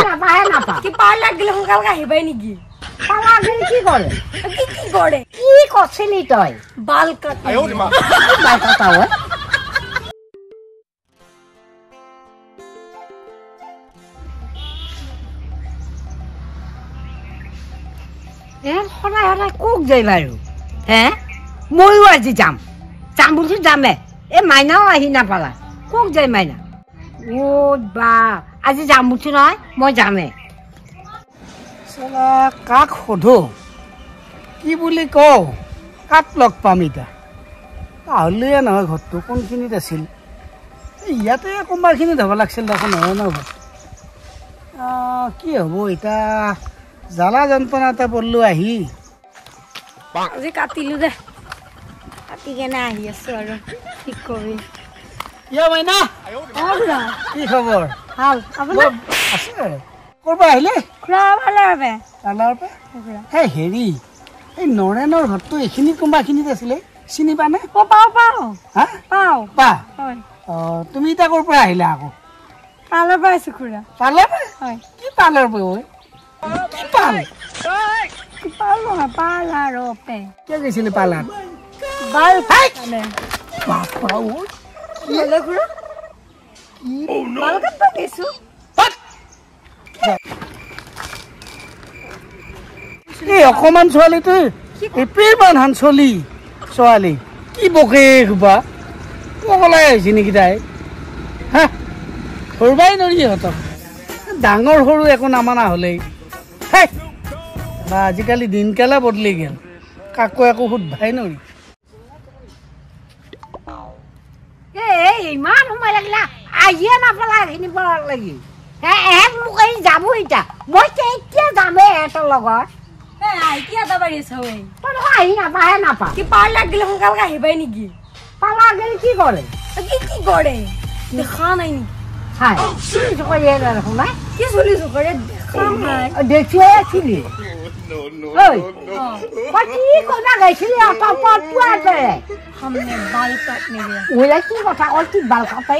নাপা কি পাৰ্লাৰ গলে সোনকালে আহিবাই নেকি পাৰ্লাৰ গলে কি কৰে কি কৈছিলি তই বাল কাট বাল কাটাও সদায় সদায় কোক যাই বাৰু হে ময়ো আজি যাম বুলি যামে এই মাইনাও আহি নাপালা কোক যাই মাইনা ও বা আজি যাম বুলি নহয় মই যামে চলা কাক সোধো কি বুলি কওঁ কাক লগ পাম এতিয়া পাহৰিলোৱে নহয় ঘৰটো কোনখিনিত আছিল ইয়াতে কোনোবাখিনিত হ'ব লাগিছিল দেখোন নহয় নহ'ব কি হ'ব এতিয়া জ্বালা যন্ত্ৰণা এটা পৰলো আহি আজি কাটিলো দে কাটি কেনে আহি আছো আৰু ঠিক কৰি মাইনা কি খবৰ ভাল আপোনাৰ আছে ক'ৰ পৰা আহিলে সেই হেৰি এই নৰেনৰ ঘৰটো এইখিনিত কোনোবাখিনিত আছিলে চিনি পানে পাওঁ তুমি এতিয়া ক'ৰ পৰা আহিলা আকৌ পাৰ্লাৰ পৰা আহিছো খুৰা পাৰ্লাৰ কি পাৰ্লাৰ পাৰ্লাৰতে কিয় গৈছিলি পাৰ্লাৰ অকমান ছোৱালীটো এপেৰমান হান ছোৱালী কি বকে খোবা পগলাই আহিছে নেকি তাই হা ধৰবাই নৰি সিহঁতক ডাঙৰ সৰু একো নামানা হ'লেই আজিকালি দিনকালে বদলি গেল কাকো একো সুধবাই নৰি ইমান সময় লাগিলা আহিয়ে নাপালা এইখিনি পৰাৰ লাগি মোক আহি যাব এতিয়া মই এতিয়া যামেই এহেঁতৰ লগত আহি নাপা কি পাৰ্লাৰ গেলে সোনকালে আহিবাই নেকি পাৰ্লাৰ গেলে কি কৰে দেখা নাই নেকি কি চলিছো কৰে দেখিয়ে আছিলি কি কথা গাইছিলি কি কথা কি বাল কাটে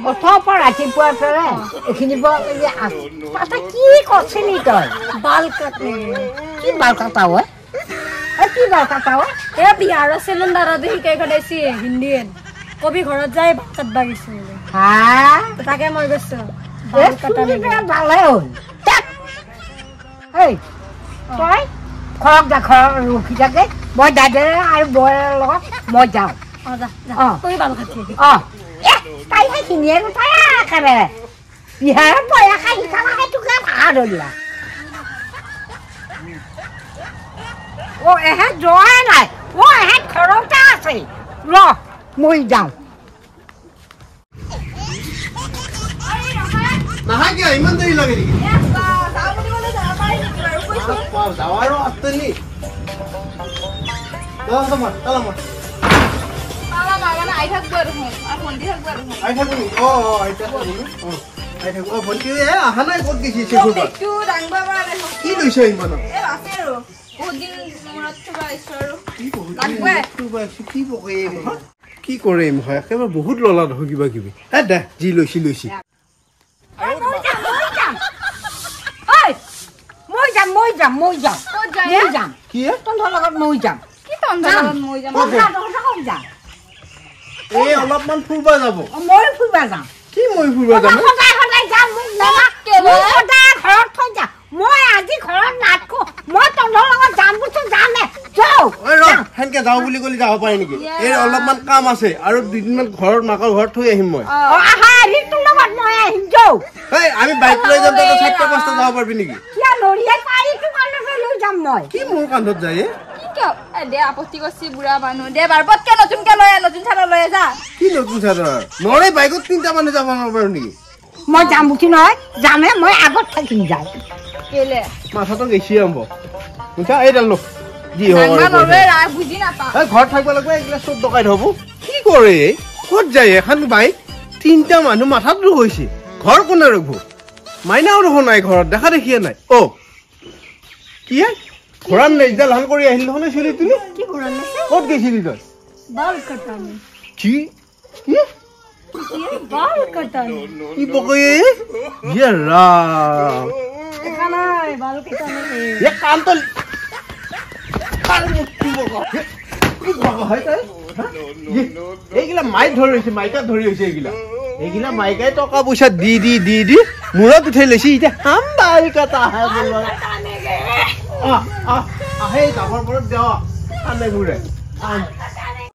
প্ৰথমৰ পৰা ৰাতিপুৱাৰ পৰা এইখিনি কি কৈছিলি তই বাল কাটে কি বাল কাটাও এই বিহাৰৰ চিলিণ্ডাৰত শিকাই খদাইছে হিন্দীত কবি ঘৰত যাই ভাত কাটবা গৈছো তাকে মই গৈছো ভালে হ'ল তই ঘৰত ৰখি থাকে মই দাদাৰ আৰু বৌৰ লগত মই যাওঁ তাই সেইখিনিয়ে একেবাৰে বিহাৰত বয়া খাই শিকালা সেইটোকে ভাড়া ধৰিলা এহেঁত যোৱাই নাই এহেঁত ঘৰতে আছে মই যাওঁ ইমান দেৰি লাগে নেকি অহা নাই ক'ত গেছি কি লৈছে ইমান কি কৰিম হয় একেবাৰে বহুত ললা ধৰ কিবা কিবি দে যি লৈছি অলপমান ফুৰবা যাব মই ফুৰবা যাম কি মই ফুৰবা যাম মই আজি ঘৰত নাথাকো মই তহঁতৰ লগত যাম বুলি যামে সেনকে যাওঁ বুলি ক'লে যাব পাৰি নেকি এই অলপমান কাম আছে আৰু দুদিনমান ঘৰত মাকৰ ঘৰত থৈ আহিম মই আমি বাইক লৈ যাম তই 4-5টা যাব পাৰিবি নেকি কি মোৰ কান্ধত যায় আপত্তি কৰিছে বুঢ়া মানুহ দে বাৰ পতকে নতুনকে নতুন চাদৰ লৈ যা কি নতুন চাদৰ মই বাইকত 3টা মানুহ যাব নোৱাৰো নেকি মই যাম বুলি নহয় যামে মই আগত থাকিম যাই কেলে মাথাটো গেছি আম্ব বুঝা এই ডাল লো জি হয় বুঝি না পা ঘৰত থাকিব লাগবে এগলা সব দকাই হব কি কৰে ক'ত যায় এখন বাইক 3টা মানুহ মাথাত দুখ হৈছে ঘৰ কোনে ৰখব মাইনাও ৰখ নাই ঘৰত দেখা দেখিয়ে নাই কি ঘোৰান নেজডাল হাল কৰি আহিল হলে চলি তুমি কি ঘোৰান ক'ত গেছিলি তই বাল কাটানি কি ये बाल कटाने কি বকে ইয়ে রাম खाना है बाल कटाने এ কাম তো কাল মুক্তি বকা কি বকা হয় তাই এইগিলা মাইক ধৰি হৈছে মাইকা ধৰি হৈছে এইগিলা মাইকাই টকা পইচা দি দি দি দি মূৰত উঠাই লৈছে এতিয়া হাম বাল কাটা হে বল আহে ডাঙৰ বৰত দেৱা আনে ঘূৰে